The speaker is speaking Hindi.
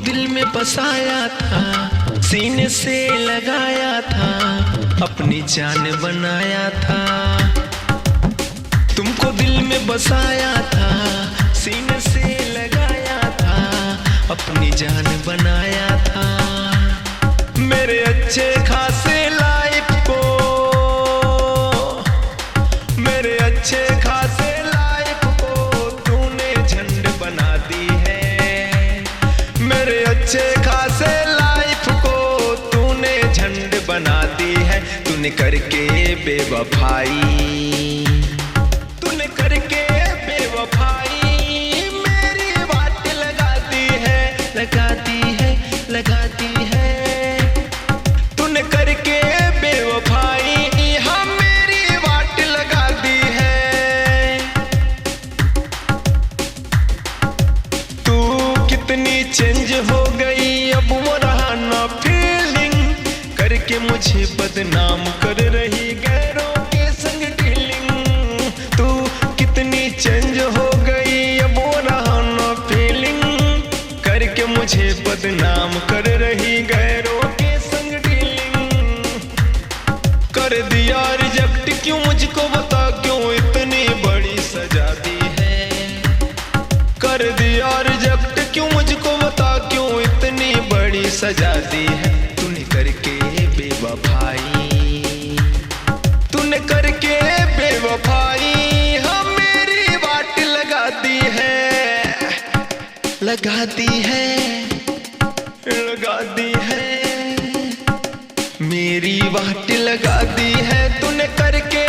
दिल में बसाया था, सीने से लगाया था, अपनी जान बनाया था। तुमको दिल में बसाया था, सीने से लगाया था, अपनी जान बनाया था। मेरे अच्छे खासे लाइफ को, मेरे अच्छे खासे लाइफ को तूने झंड बना दी है। मेरे अच्छे खासे लाइफ को तूने झंड बना दी है। तूने करके बेवफाई, तूने करके बेवफाई मेरी बात लगा दी है, लगा दी है, लगा दी है। तूने करके बेवफाई हाँ मेरी बात लगा दी है। तू कितनी चेंज हो गई, अब वो रहा ना फीलिंग, करके मुझे बदनाम कर रही गैरों के संग डीलिंग। तू कितनी चेंज हो गई, अब वो रहा ना फीलिंग, करके मुझे बदनाम कर रही गैरों के संग डीलिंग। कर दिया रिजेक्ट क्यों मुझको बता, क्यों इतनी बड़ी सजा दी है। कर दिया रिजेक्ट क्यों मुझको बता, क्यों इतनी बड़ी सजा दी है। तूने करके बेवफाई, तूने करके बेवफाई हाँ मेरी बात लगा दी है, लगा दी है, लगा दी है। मेरी बात लगा दी है तूने करके